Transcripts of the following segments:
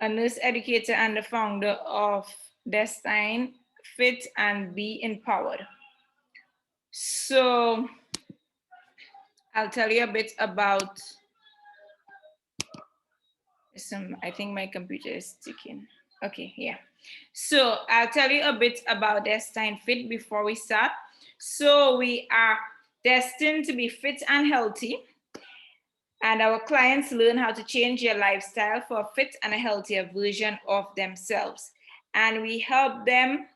a nurse educator and the founder of Destyne, Fit and Be Empowered. So I'll tell you a bit about I think my computer is ticking. Okay, yeah. So I'll tell you a bit about Destyne Fit before we start. So we are destined to be fit and healthy, and our clients learn how to change their lifestyle for a fit and a healthier version of themselves. And we help them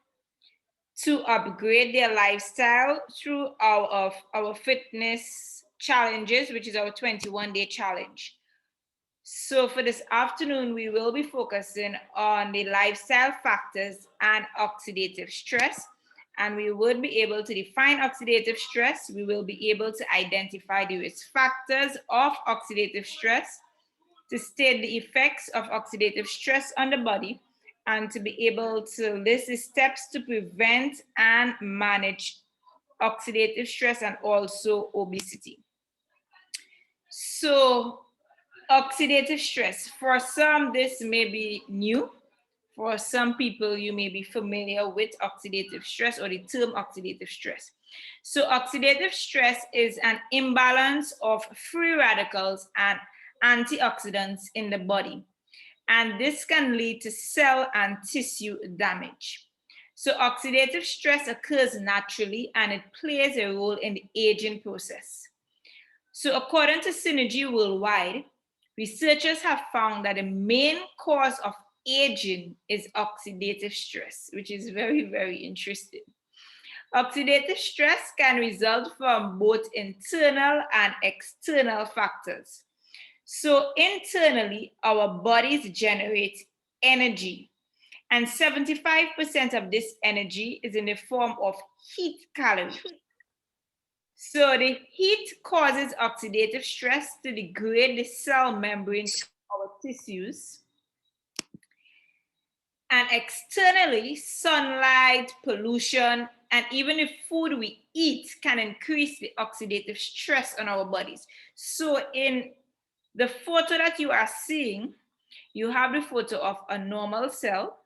to upgrade their lifestyle through our fitness challenges, which is our 21-day challenge. So for this afternoon, we will be focusing on the lifestyle factors and oxidative stress. And we would be able to define oxidative stress. We will be able to identify the risk factors of oxidative stress, to state the effects of oxidative stress on the body, and to be able to list the steps to prevent and manage oxidative stress and also obesity. So oxidative stress. For some, this may be new. For some people, you may be familiar with oxidative stress or the term oxidative stress. So oxidative stress is an imbalance of free radicals and antioxidants in the body. And this can lead to cell and tissue damage. So oxidative stress occurs naturally and it plays a role in the aging process. So according to Synergy Worldwide, researchers have found that the main cause of aging is oxidative stress, which is very, very interesting. Oxidative stress can result from both internal and external factors. So internally, our bodies generate energy, and 75% of this energy is in the form of heat calories. So the heat causes oxidative stress to degrade the cell membranes of our tissues. And externally, sunlight, pollution, and even the food we eat can increase the oxidative stress on our bodies. So in the photo that you are seeing, you have the photo of a normal cell.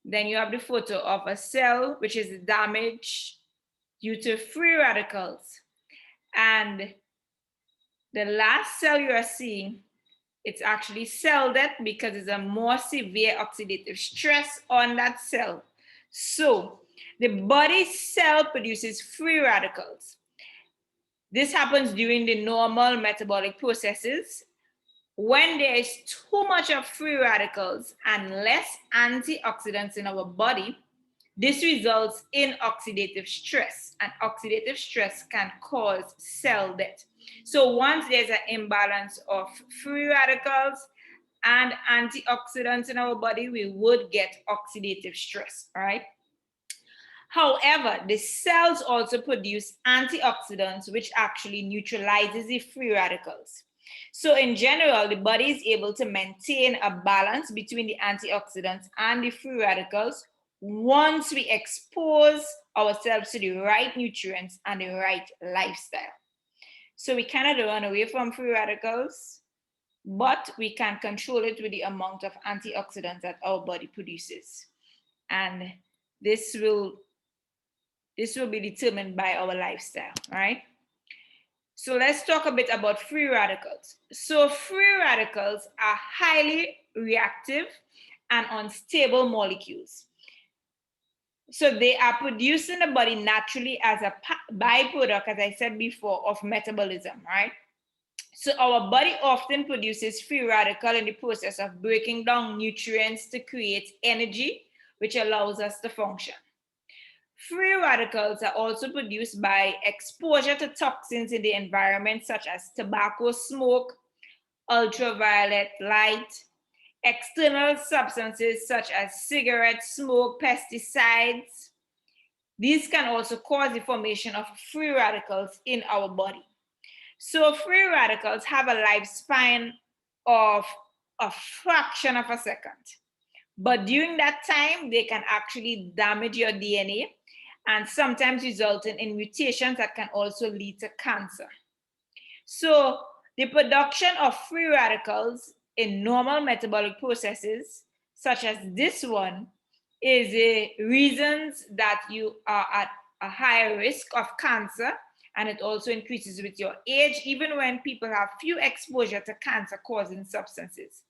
Then you have the photo of a cell which is damaged due to free radicals. And the last cell you are seeing, it's actually cell death because it's a more severe oxidative stress on that cell. So the body cell produces free radicals. This happens during the normal metabolic processes. When there is too much of free radicals and less antioxidants in our body, this results in oxidative stress, and oxidative stress can cause cell death. So once there's an imbalance of free radicals and antioxidants in our body, we would get oxidative stress, right? However, the cells also produce antioxidants, which actually neutralizes the free radicals. So in general, the body is able to maintain a balance between the antioxidants and the free radicals once we expose ourselves to the right nutrients and the right lifestyle. So we cannot run away from free radicals, but we can control it with the amount of antioxidants that our body produces. And this will be determined by our lifestyle, right? So let's talk a bit about free radicals. So free radicals are highly reactive and unstable molecules. So they are produced in the body naturally as a byproduct, as I said before, of metabolism, right? So our body often produces free radical in the process of breaking down nutrients to create energy, which allows us to function. Free radicals are also produced by exposure to toxins in the environment, such as tobacco smoke, ultraviolet light, external substances such as cigarette smoke, pesticides. These can also cause the formation of free radicals in our body. So free radicals have a lifespan of a fraction of a second. But during that time, they can actually damage your DNA and sometimes resulting in mutations that can also lead to cancer. So the production of free radicals in normal metabolic processes, such as this one, is reasons that you are at a higher risk of cancer, and it also increases with your age, even when people have few exposure to cancer-causing substances.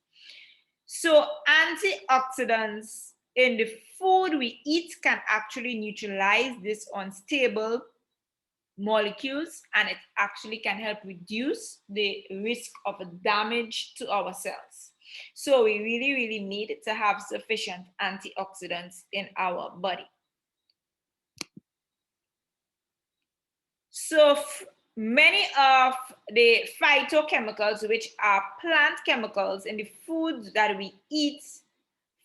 So antioxidants in the food we eat can actually neutralize this unstable molecules, and it actually can help reduce the risk of damage to our cells. So we really need to have sufficient antioxidants in our body. So many of the phytochemicals, which are plant chemicals in the foods that we eat,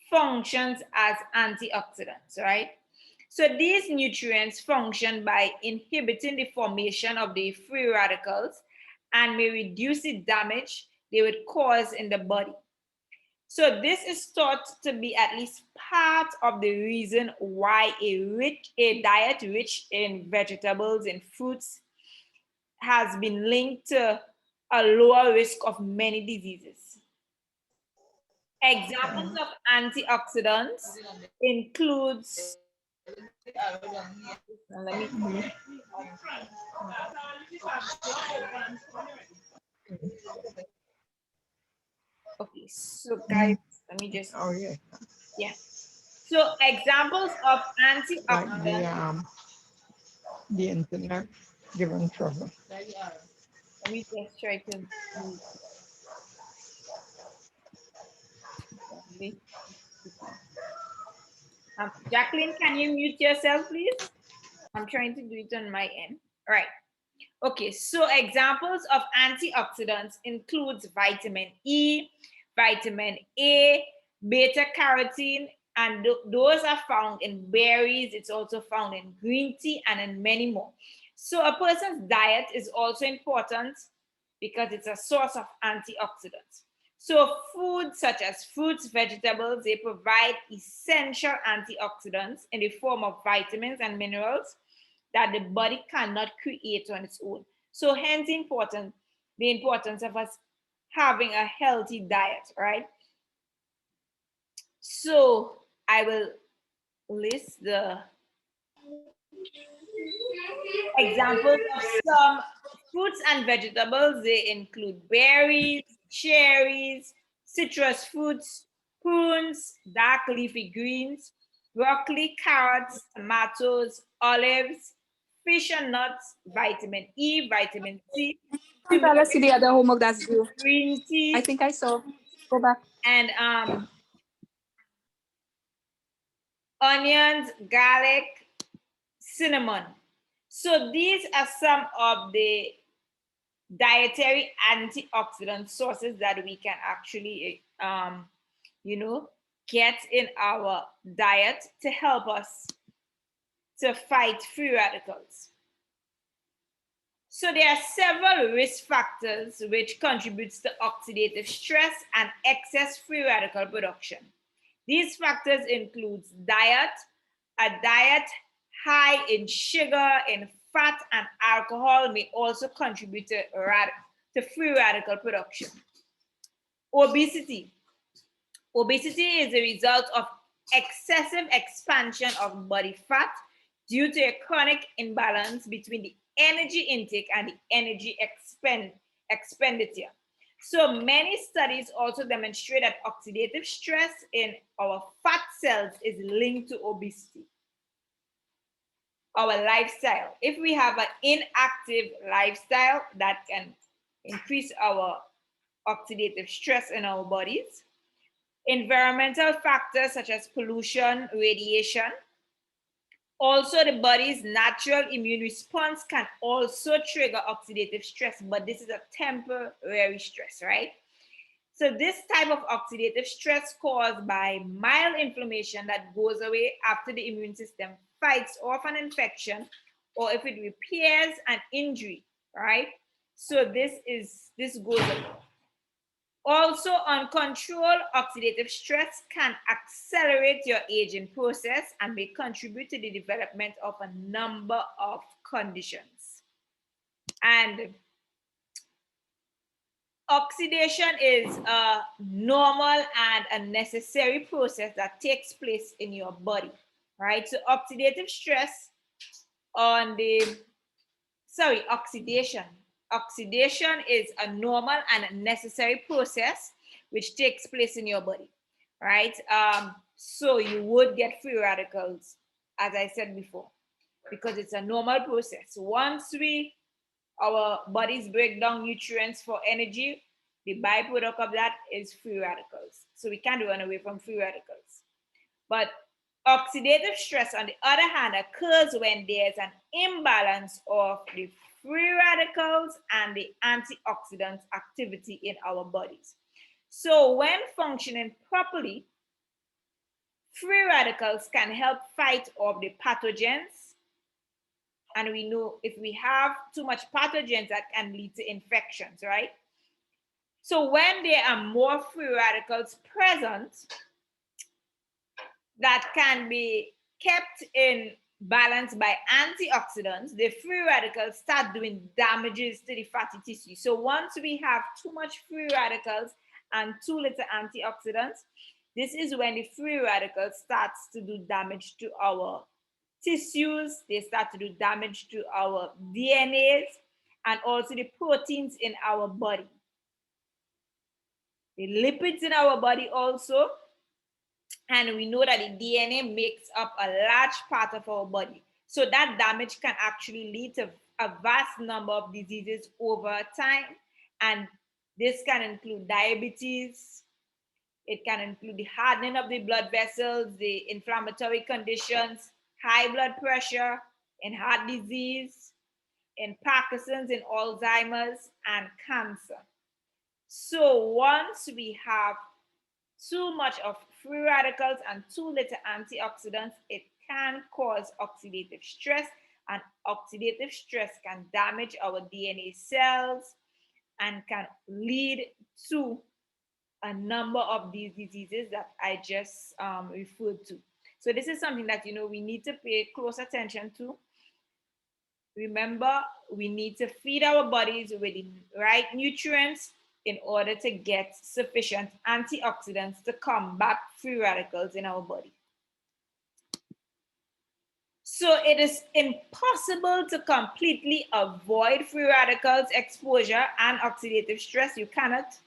functions as antioxidants, right? So these nutrients function by inhibiting the formation of the free radicals and may reduce the damage they would cause in the body. So this is thought to be at least part of the reason why a diet rich in vegetables and fruits has been linked to a lower risk of many diseases. Examples of antioxidants includes, let me, okay, so guys, let me just, Oh yeah. yeah. So examples of antioxidants. Like the internet giving trouble. Let me just try to move. Jacqueline, can you mute yourself, please? I'm trying to do it on my end. All right. Okay, so examples of antioxidants includes vitamin E, vitamin A, beta carotene, and those are found in berries. It's also found in green tea and in many more. So a person's diet is also important because it's a source of antioxidants. So foods such as fruits, vegetables, they provide essential antioxidants in the form of vitamins and minerals that the body cannot create on its own. So hence the importance of us having a healthy diet, right? So I will list the examples of some fruits and vegetables. They include berries, cherries, citrus fruits, prunes, dark leafy greens, broccoli, carrots, tomatoes, olives, fish and nuts, vitamin E, vitamin C, Let's see the other homework that's due. green tea. I think I saw. Go back. And onions, garlic, cinnamon. So these are some of the dietary antioxidant sources that we can actually, get in our diet to help us to fight free radicals. So there are several risk factors which contributes to oxidative stress and excess free radical production. These factors include diet. A diet high in sugar, in fat, and alcohol may also contribute to free radical production. Obesity. Obesity is a result of excessive expansion of body fat due to a chronic imbalance between the energy intake and the energy expenditure. So many studies also demonstrate that oxidative stress in our fat cells is linked to obesity. Our lifestyle. If we have an inactive lifestyle, that can increase our oxidative stress in our bodies. Environmental factors such as pollution, radiation. Also, the body's natural immune response can also trigger oxidative stress, but this is a temporary stress, right? So this type of oxidative stress caused by mild inflammation that goes away after the immune system fights off an infection or if it repairs an injury, right? So this goes away. Also, uncontrolled oxidative stress can accelerate your aging process and may contribute to the development of a number of conditions. And Oxidation is a normal and a necessary process that takes place in your body, right? So oxidative stress on the, sorry, oxidation. Oxidation is a normal and a necessary process which takes place in your body, right? So you would get free radicals, as I said before, because it's a normal process. Once our bodies break down nutrients for energy, the byproduct of that is free radicals. So we can't run away from free radicals. But oxidative stress, on the other hand, occurs when there's an imbalance of the free radicals and the antioxidant activity in our bodies. So when functioning properly, free radicals can help fight off the pathogens. And we know if we have too much pathogens, that can lead to infections, right? So when there are more free radicals present, that can be kept in balance by antioxidants, the free radicals start doing damages to the fatty tissue. So once we have too much free radicals and too little antioxidants, this is when the free radicals starts to do damage to our tissues, they start to do damage to our DNAs and also the proteins in our body. The lipids in our body also, and we know that the DNA makes up a large part of our body. So that damage can actually lead to a vast number of diseases over time. And this can include diabetes. It can include the hardening of the blood vessels, the inflammatory conditions, high blood pressure, and heart disease, in Parkinson's, in Alzheimer's, and cancer. So once we have too much of free radicals and too little antioxidants, it can cause oxidative stress, and oxidative stress can damage our DNA cells and can lead to a number of these diseases that I just referred to. So this is something that we need to pay close attention to. Remember, we need to feed our bodies with the right nutrients in order to get sufficient antioxidants to combat free radicals in our body. So it is impossible to completely avoid free radicals exposure and oxidative stress. You cannot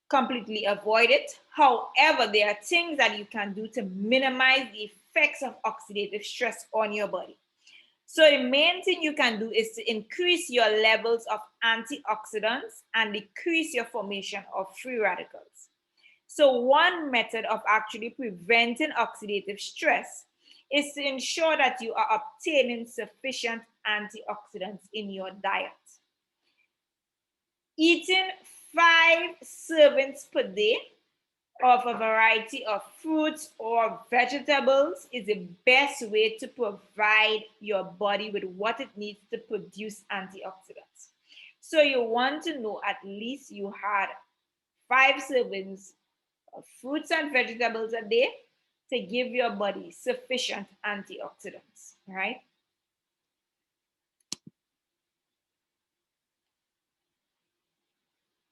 completely avoid it. However, there are things that you can do to minimize the effects of oxidative stress on your body. So the main thing you can do is to increase your levels of antioxidants and decrease your formation of free radicals. So one method of actually preventing oxidative stress is to ensure that you are obtaining sufficient antioxidants in your diet. Eating 5 servings per day of a variety of fruits or vegetables is the best way to provide your body with what it needs to produce antioxidants. So you want to know at least you had 5 servings of fruits and vegetables a day to give your body sufficient antioxidants, right?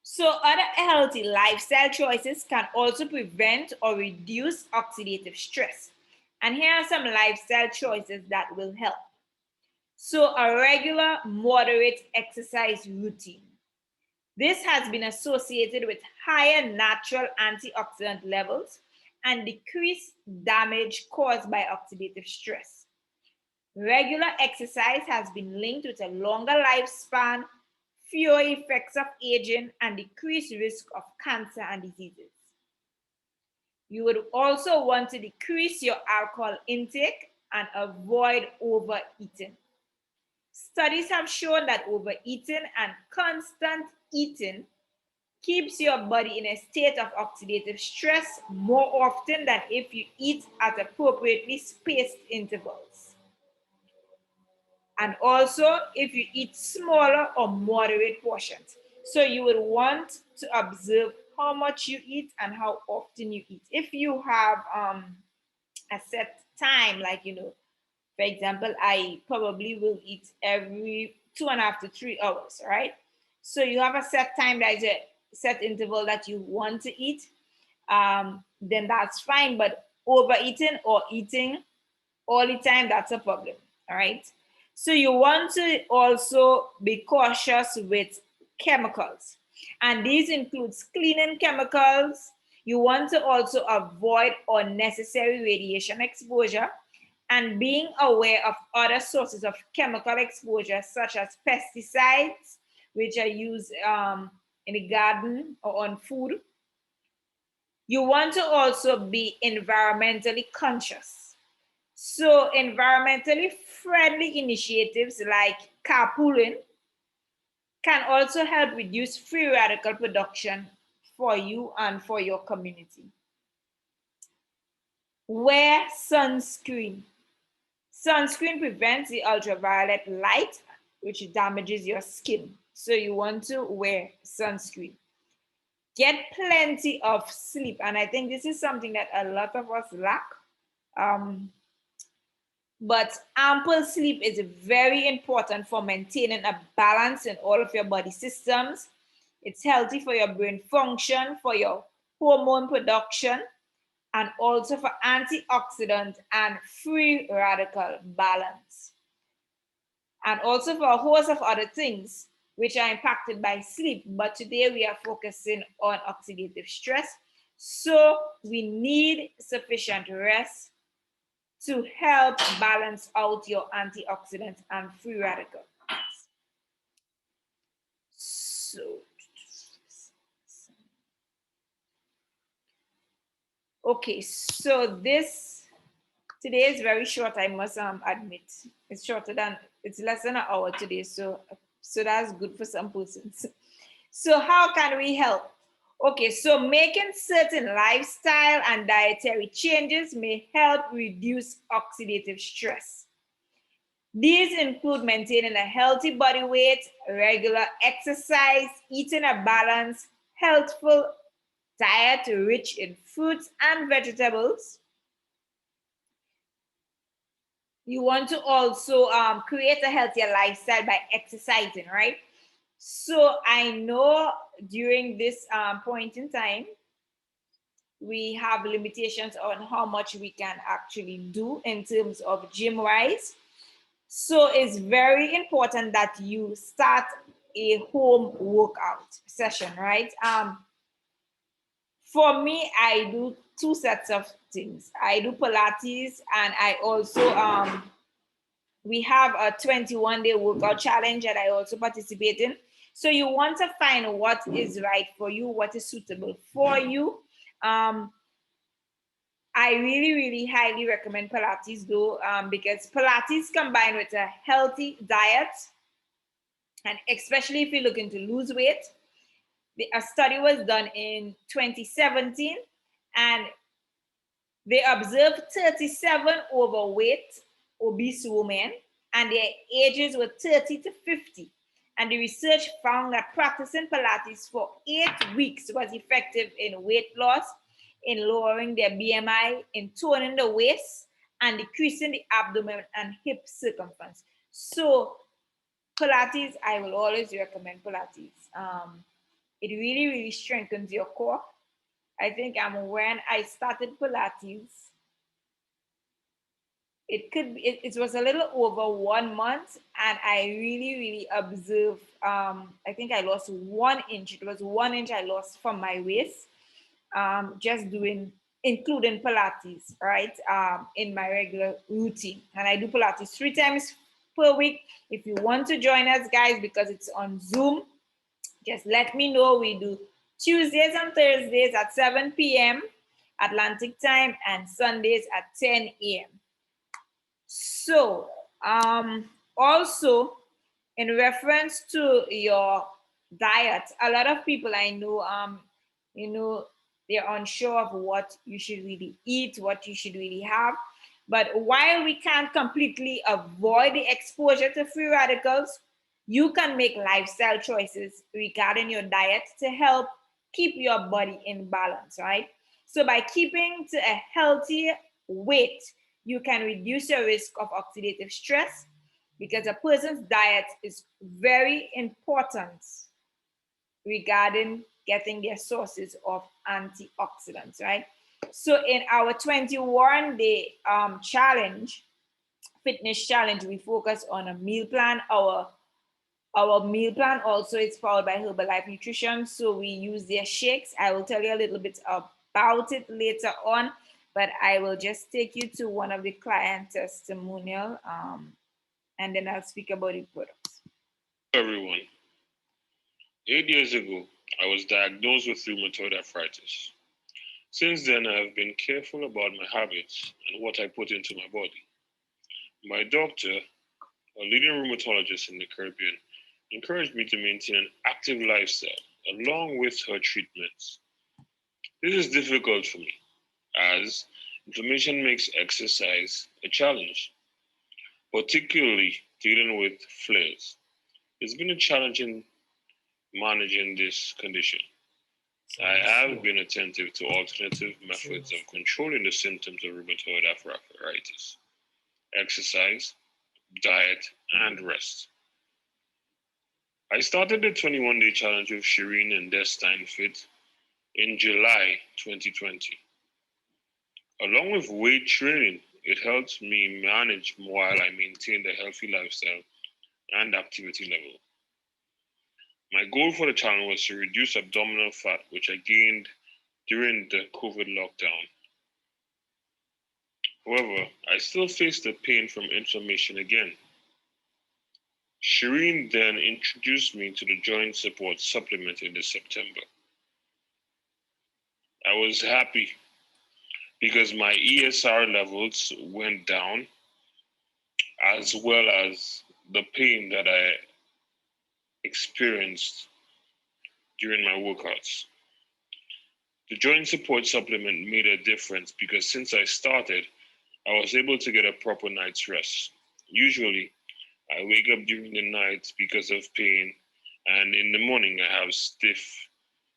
So other healthy lifestyle choices can also prevent or reduce oxidative stress. And here are some lifestyle choices that will help. So a regular moderate exercise routine. This has been associated with higher natural antioxidant levels and decreased damage caused by oxidative stress. Regular exercise has been linked with a longer lifespan, fewer effects of aging, and decreased risk of cancer and diseases. You would also want to decrease your alcohol intake and avoid overeating. Studies have shown that overeating and constant eating keeps your body in a state of oxidative stress more often than if you eat at appropriately spaced intervals. And also if you eat smaller or moderate portions. So you would want to observe how much you eat and how often you eat. If you have a set time, like, for example, I probably will eat every 2.5 to 3 hours, right? So you have a set time that is set interval that you want to eat, then that's fine. But overeating or eating all the time, that's a problem. All right. So you want to also be cautious with chemicals. And these includes cleaning chemicals. You want to also avoid unnecessary radiation exposure and being aware of other sources of chemical exposure, such as pesticides, which are used in the garden or on food. You want to also be environmentally conscious. So environmentally friendly initiatives like carpooling can also help reduce free radical production for you and for your community. Wear sunscreen. Sunscreen prevents the ultraviolet light, which damages your skin. So you want to wear sunscreen. Get plenty of sleep. And I think this is something that a lot of us lack. But ample sleep is very important for maintaining a balance in all of your body systems. It's healthy for your brain function, for your hormone production, and also for antioxidant and free radical balance. And also for a host of other things which are impacted by sleep. But today we are focusing on oxidative stress. So we need sufficient rest to help balance out your antioxidants and free radicals. So, okay, so this today is very short, I must admit. It's shorter than, it's less than an hour today, so that's good for some persons. So how can we help? Okay, so making certain lifestyle and dietary changes may help reduce oxidative stress. These include maintaining a healthy body weight, regular exercise, eating a balanced, healthful diet rich in fruits and vegetables. You want to also create a healthier lifestyle by exercising, right? So I know during this point in time, we have limitations on how much we can actually do in terms of gym wise. So it's very important that you start a home workout session, right? For me, I do two sets of things. I do Pilates, and I also we have a 21-day workout challenge that I also participate in. So you want to find what is right for you, what is suitable for you. I really, really highly recommend Pilates though, because Pilates combined with a healthy diet, and especially if you're looking to lose weight. A study was done in 2017, and they observed 37 overweight, obese women, and their ages were 30 to 50. And the research found that practicing Pilates for 8 weeks was effective in weight loss, in lowering their BMI, in toning the waist, and decreasing the abdomen and hip circumference. So Pilates, I will always recommend Pilates. It really, really strengthens your core. I think when I started Pilates, it was a little over 1 month, and I really, really observed. I think I lost 1 inch. It was 1 inch I lost from my waist, just including Pilates, right? In my regular routine. And I do Pilates 3 times per week. If you want to join us, guys, because it's on Zoom, just let me know. We do Tuesdays and Thursdays at 7 p.m. Atlantic time, and Sundays at 10 a.m. So, also in reference to your diet, a lot of people I know, they're unsure of what you should really eat, what you should really have. But while we can't completely avoid the exposure to free radicals, you can make lifestyle choices regarding your diet to help keep your body in balance, right? So by keeping to a healthy weight, you can reduce your risk of oxidative stress, because a person's diet is very important regarding getting their sources of antioxidants, right? So in our 21-day challenge, fitness challenge, we focus on a meal plan. Our meal plan also is powered by Herbalife Nutrition, so we use their shakes. I will tell you a little bit about it later on, but I will just take you to one of the client testimonial, and then I'll speak about the products. Everyone, 8 years ago, I was diagnosed with rheumatoid arthritis. Since then, I have been careful about my habits and what I put into my body. My doctor, a leading rheumatologist in the Caribbean, encouraged me to maintain an active lifestyle along with her treatments. This is difficult for me, as inflammation makes exercise a challenge, particularly dealing with flares. It's been a challenge in managing this condition. I have been attentive to alternative methods of controlling the symptoms of rheumatoid arthritis: exercise, diet, and rest. I started the 21-day challenge with Shireen and Destyne Fit in July 2020. Along with weight training, it helps me manage while I maintain a healthy lifestyle and activity level. My goal for the challenge was to reduce abdominal fat, which I gained during the COVID lockdown. However, I still faced the pain from inflammation again. Shireen then introduced me to the joint support supplement in September. I was happy because my ESR levels went down, as well as the pain that I experienced during my workouts. The joint support supplement made a difference because since I started, I was able to get a proper night's rest. Usually, I wake up during the night because of pain, and in the morning I have stiff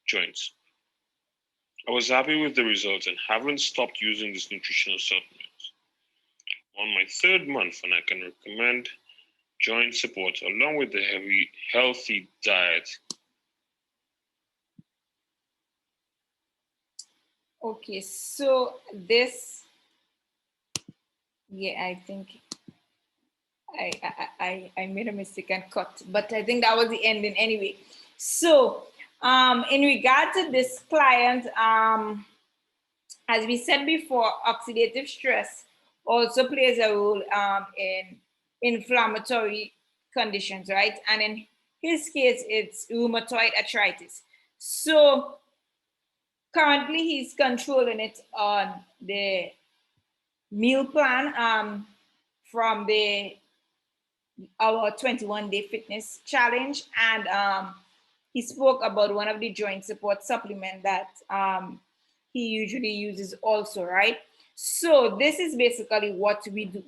joints. I was happy with the results and haven't stopped using this nutritional supplement. On my third month, and I can recommend joint support along with the healthy diet. Okay, so this, yeah, I think I made a mistake and cut, but I think that was the ending anyway. So in regard to this client, as we said before, oxidative stress also plays a role in inflammatory conditions, right? And in his case, it's rheumatoid arthritis. So currently he's controlling it on the meal plan from our 21-day fitness challenge, and he spoke about one of the joint support supplement that he usually uses also, right? So this is basically what we do.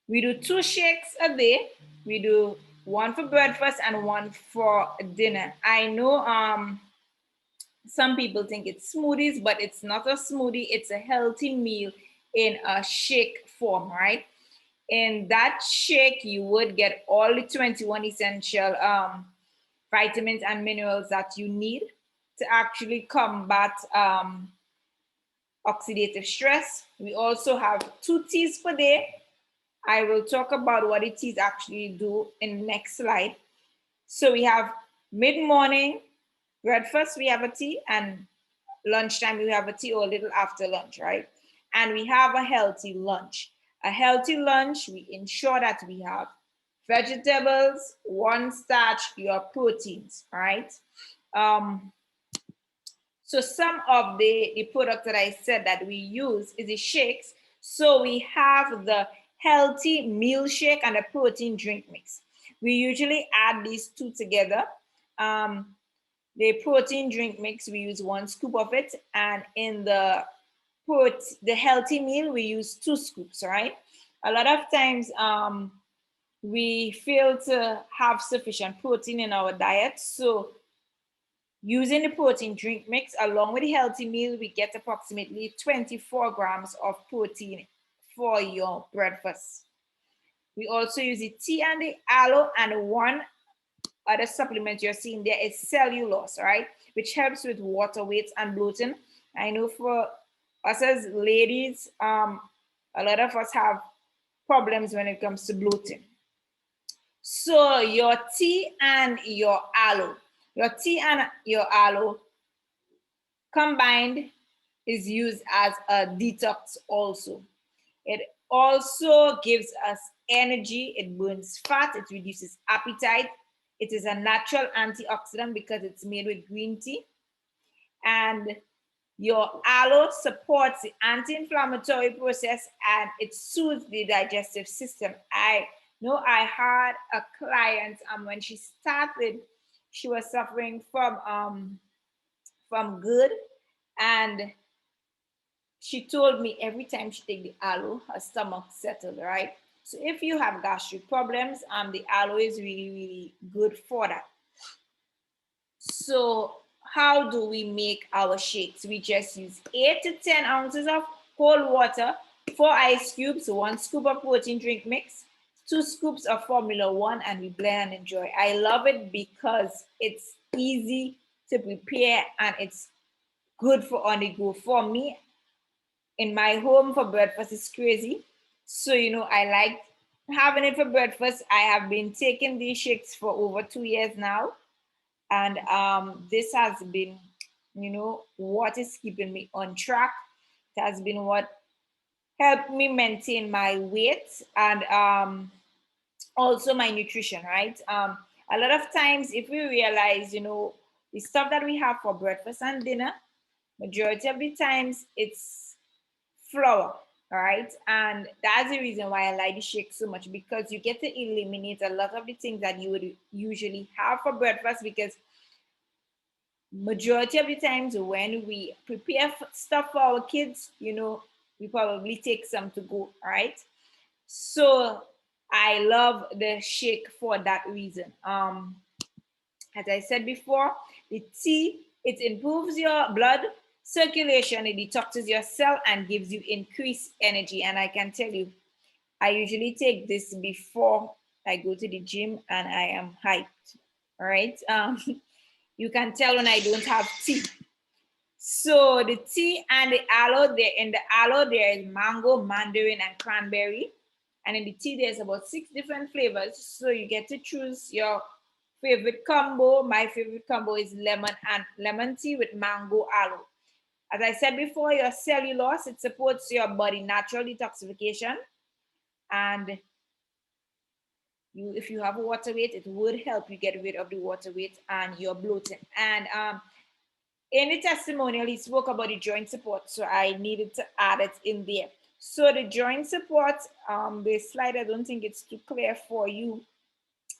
We do 2 shakes a day. We do one for breakfast and one for dinner. I know some people think it's smoothies, but it's not a smoothie. It's a healthy meal in a shake form, right? In that shake, you would get all the 21 essential vitamins and minerals that you need to actually combat oxidative stress. We also have 2 teas per day. I will talk about what the teas actually do in the next slide. So we have mid-morning, breakfast, we have a tea, and lunchtime, we have a tea or a little after lunch, right? And we have a healthy lunch. A healthy lunch, we ensure that we have vegetables, 1 starch, your proteins, right? So some of the products that I said that we use is the shakes. So we have the healthy meal shake and a protein drink mix. We usually add these 2 together. The protein drink mix, we use 1 scoop of it, and in the healthy meal, we use 2 scoops, right? A lot of times we fail to have sufficient protein in our diet, so using the protein drink mix along with the healthy meal, we get approximately 24 grams of protein for your breakfast. We also use the tea and the aloe and 1 other supplements you're seeing there is cellulose, right? Which helps with water weight and bloating. I know for us as ladies, a lot of us have problems when it comes to bloating. So your tea and your aloe, combined is used as a detox also. It also gives us energy, it burns fat, it reduces appetite. It is a natural antioxidant because it's made with green tea. And your aloe supports the anti-inflammatory process and it soothes the digestive system. I know I had a client when she started, she was suffering from GERD, and she told me every time she take the aloe, her stomach settled, right? So if you have gastric problems, the aloe is really, really good for that. So how do we make our shakes? We just use 8 to 10 ounces of cold water, 4 ice cubes, 1 scoop of protein drink mix, 2 scoops of Formula One, and we blend and enjoy. I love it because it's easy to prepare and it's good for on the go. For me, in my home for breakfast is crazy. So, I like having it for breakfast. I have been taking these shakes for over 2 years now. And this has been, what is keeping me on track. It has been what helped me maintain my weight and also my nutrition, right? A lot of times, if we realize, the stuff that we have for breakfast and dinner, majority of the times it's flour, all right? And that's the reason why I like the shake so much, because you get to eliminate a lot of the things that you would usually have for breakfast, because majority of the times when we prepare stuff for our kids, we probably take some to go, all right? So I love the shake for that reason. As I said before, the tea, it improves your blood circulation, it detoxes your cell and gives you increased energy. And I can tell you, I usually take this before I go to the gym and I am hyped. All right. You can tell when I don't have tea. So the tea and the aloe, in the aloe there is mango, mandarin, and cranberry. And in the tea, there's about 6 different flavors. So you get to choose your favorite combo. My favorite combo is lemon tea with mango aloe. As I said before, your cellulose, it supports your body natural detoxification. And if you have a water weight, it would help you get rid of the water weight and your bloating. And in the testimonial, he spoke about the joint support, so I needed to add it in there. So the joint support, the slide, I don't think it's too clear for you,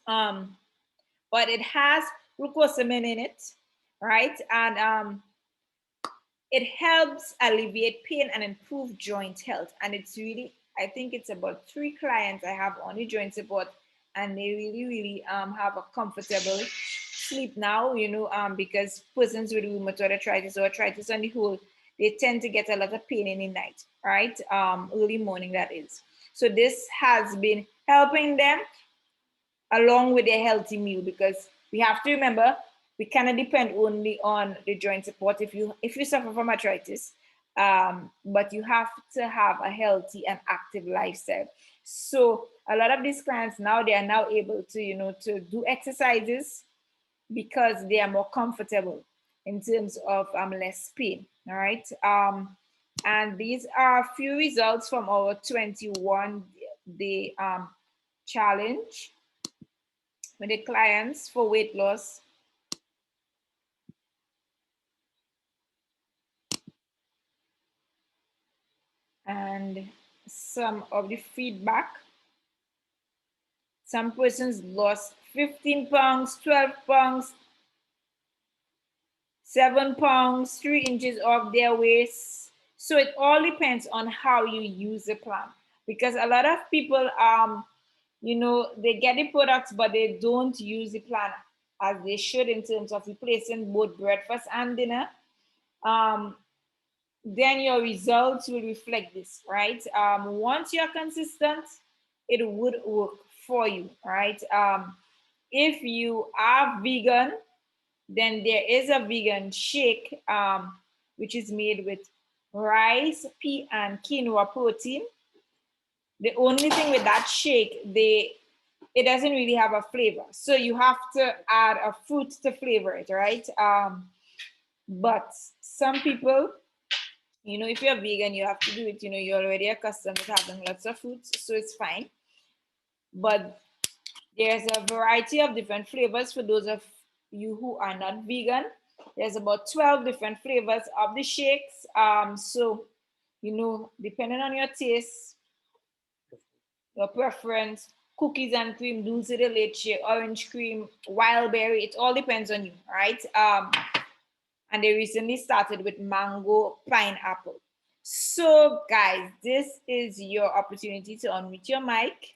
but it has glucosamine in it, right? And it helps alleviate pain and improve joint health. And it's really, I think it's about 3 clients I have on the joint support, and they really, really have a comfortable sleep now, because persons with rheumatoid arthritis or arthritis on the whole, they tend to get a lot of pain in the night, right? Early morning, that is. So this has been helping them along with a healthy meal, because we have to remember we cannot depend only on the joint support if you suffer from arthritis, but you have to have a healthy and active lifestyle. So a lot of these clients now, they are now able to to do exercises because they are more comfortable in terms of less pain. All right. And these are a few results from our 21-day challenge with the clients for weight loss. And some of the feedback. Some persons lost 15 pounds, 12 pounds, 7 pounds, 3 inches of their waist. So it all depends on how you use the plan. Because a lot of people, they get the products, but they don't use the plan as they should in terms of replacing both breakfast and dinner. Then your results will reflect this, right? Once you're consistent, it would work for you, right? if you are vegan, then there is a vegan shake, which is made with rice, pea, and quinoa protein. The only thing with that shake, it doesn't really have a flavor. So you have to add a fruit to flavor it, right? But some people, you know, if you're vegan, you have to do it. You know, you're already accustomed to having lots of fruits, so it's fine. But there's a variety of different flavors for those of you who are not vegan. There's about 12 different flavors of the shakes. So, you know, depending on your taste, your preference, cookies and cream, dulce de leche, orange cream, wild berry, it all depends on you, right? And they recently started with mango pineapple. So, guys, this is your opportunity to unmute your mic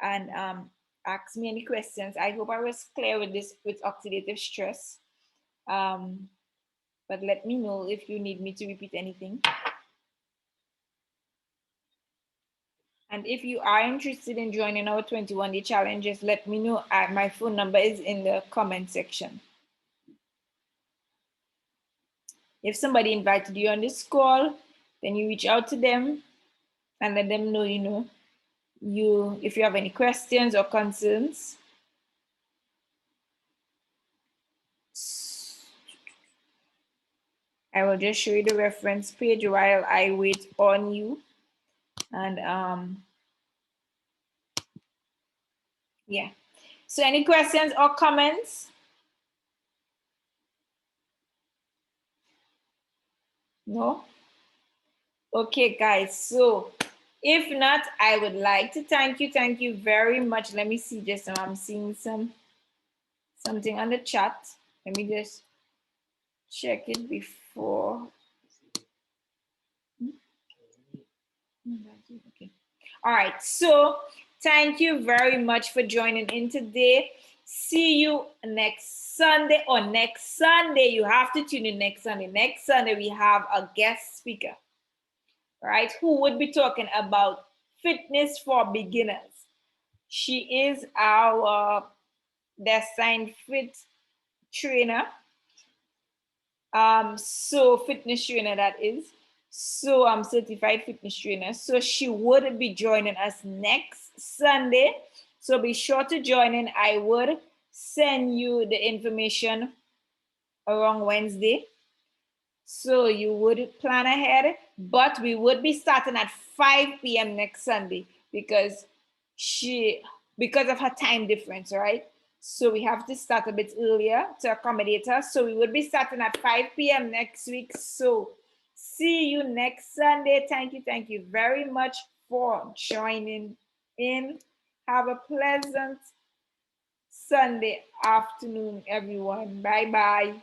and ask me any questions. I hope I was clear with this with oxidative stress. But let me know if you need me to repeat anything. And if you are interested in joining our 21-day challenges, let me know. My phone number is in the comment section. If somebody invited you on this call, then you reach out to them and let them know, you know, if you have any questions or concerns. I will just show you the reference page while I wait on you. And yeah. So any questions or comments? No? Okay, guys. So if not, I would like to thank you. Thank you very much. Let me see just I'm seeing something on the chat. Let me just check it before. Okay. All right. So thank you very much for joining in today. See you next Sunday or next Sunday. You have to tune in next Sunday. Next Sunday, we have a guest speaker, right, who would be talking about fitness for beginners. She is our Destyne Fit trainer. So fitness trainer that is. So I'm certified fitness trainer. So she would be joining us next Sunday. So be sure to join in. I would send you the information around Wednesday. So you would plan ahead, but we would be starting at 5 p.m. next Sunday because of her time difference, right? So we have to start a bit earlier to accommodate her. So we would be starting at 5 p.m. next week. So see you next Sunday. Thank you very much for joining in. Have a pleasant Sunday afternoon, everyone. Bye-bye.